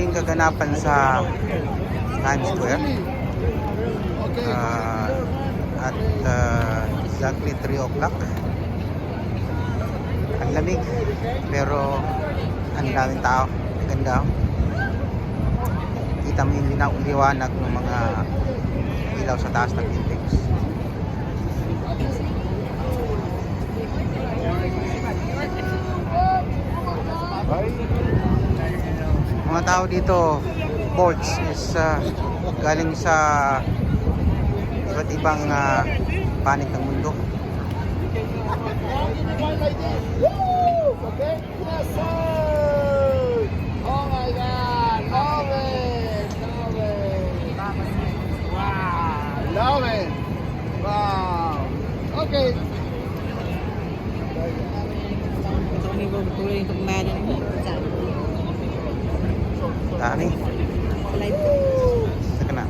rin kaganapan sa Times Square. At exactly 3 o'clock. Ang lamig, pero ang daming tao. Ganda. Kita mo yung liwanag ng mga ilaw sa taas ng buildings. Mga tao dito, boards is galing sa iba't ibang panig ng mundo. Okay? Yes, sir! Oh my God! Love it! Love it! Wow! Love it! Wow! Okay. Kami tuloy yung tugmanan mo. Dami. Live. Saka na.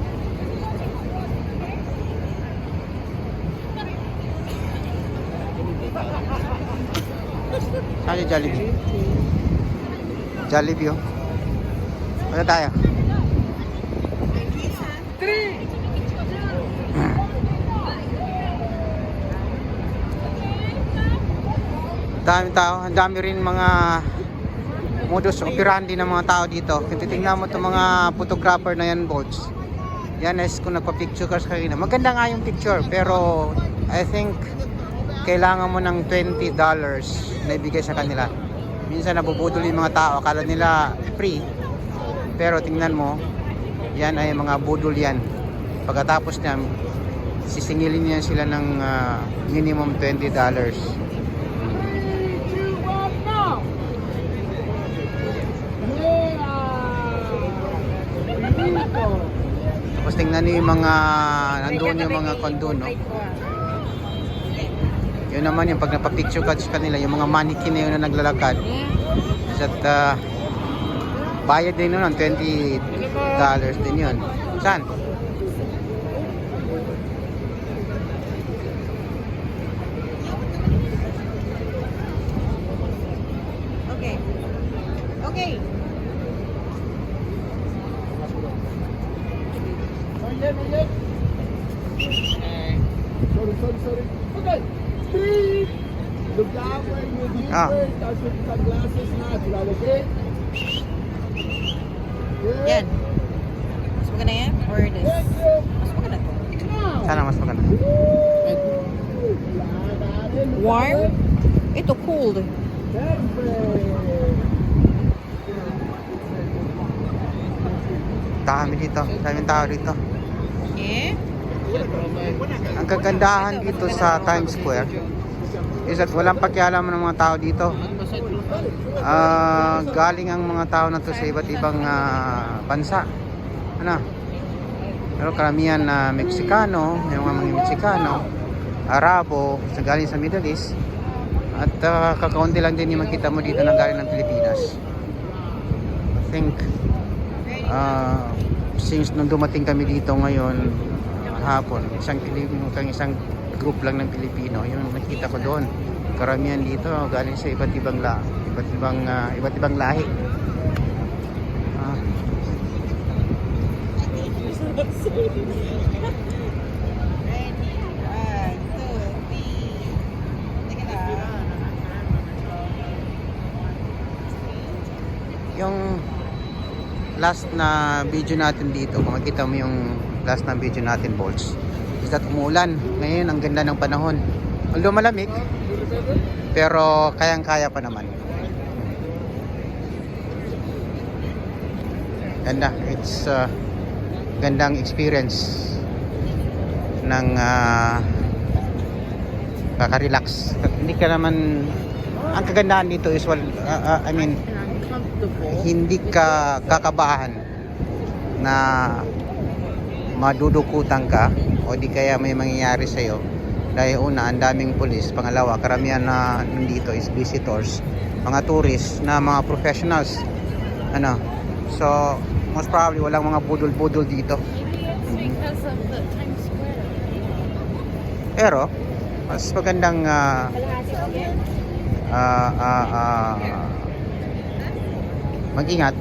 Saan yung Jollibee? Jollibee, oh. Wala tayo. Dami tao. Ang dami rin mga modus operandi ng mga tao dito. Kung titingnan mo itong mga photographer na yan, boards. Yan is kung nagpa-picture ka sa kanina. Maganda nga yung picture, pero I think kailangan mo ng $20 na ibigay sa kanila. Minsan nabubudol yung mga tao, akala nila free, pero tingnan mo, yan ay mga budol yan. Pagkatapos niyan, sisingilin niya sila ng minimum $20. Tapos tingnan niyo yung mga nandoon yung mga kondo, no? Yun naman yung pag napapicture ka sa kanila, yung mga mannequin na yun na naglalakad. At bayad din nun ng $20 din yun. Saan? Okay. Okay. Sorry. Okay. Beep. Look that way, you deeper. Tapos yung sunglasses na. Okay? Yan. Mas maganda yan? Or this? Mas maganda to. Sana mas maganda. Warm? Ito cold. Dami dito. Daming tao dito. Eh? Ang kagandahan dito sa Times Square is at walang pakialam ng mga tao dito. Galing ang mga tao na to sa iba't ibang bansa. Ano? Pero karamihan na Meksikano, may mga Meksikano, Arabo, galing sa Middle East. At kakaunti lang din yung makita mo dito na galing ng Pilipinas. I think since nung dumating kami dito ngayon hapon, isang group lang ng Pilipino yung nakita ko doon. Karamihan dito galing sa iba't ibang lahi. Yung last na video natin dito, kung makita mo yung last na video natin, bolts, is that umulan. Ngayon ang ganda ng panahon, although malamig, pero kayang-kaya pa naman. Ganda, it's gandang experience ng kaka-relax. Hindi ka naman, ang kagandahan dito is hindi ka kakabahan na madudukutan ka o di kaya may mangyayari sa'yo. Dahil una, ang daming pulis. Pangalawa, karamihan na nandito is visitors, mga tourists na mga professionals. So most probably walang mga budol-budol dito. Because of the Times Square. Pero mas magandang mag-ingat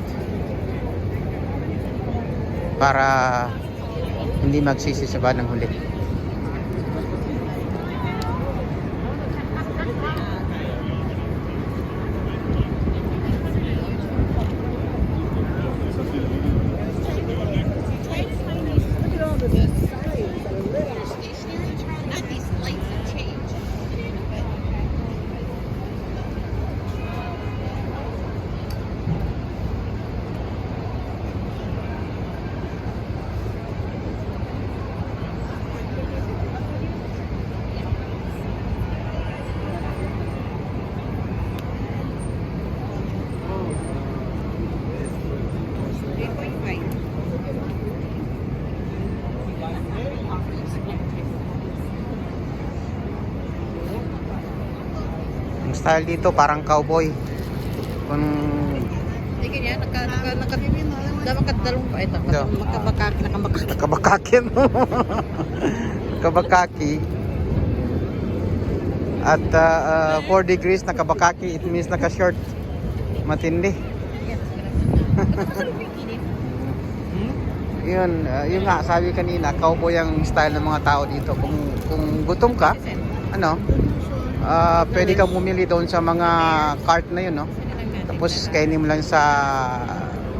para hindi magsisi sa bandang huli. Not these lights have changed. Ang style dito parang cowboy. Kung Hindi ganyan, dalawang pa ito. Yeah. Nakamakak. nakabakaki mo. Nakabakaki. At 4 degrees nakabakaki, it means naka-short. Matindi. Yun, yun nga, sabi kanina, cowboy ang style ng mga tao dito. Kung gutom ka, ano, pwede kang bumili doon sa mga cart na yun, no? Tapos kainin mo lang sa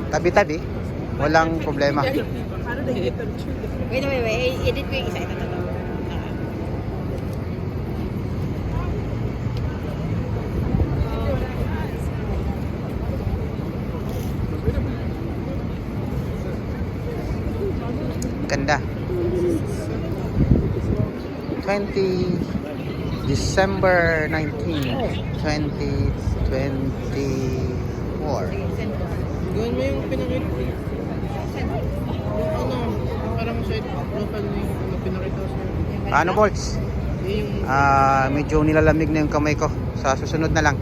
tabi-tabi, walang problema. Wait. Edit ko yung isa. Ito. Ganda. 20 December 19, 2024. Gawin mo yung pinakita ko. Yung ano, parang sa profile niya yung pinakita ko sa'yo. Ano, Bolts? Yung Medyo nilalamig na yung kamay ko. Sa susunod na lang.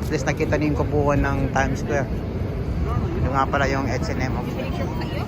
At least nakita niyo yung kabuuan ng Times Square. Yung nga pala yung H&M. Picture ko kayo.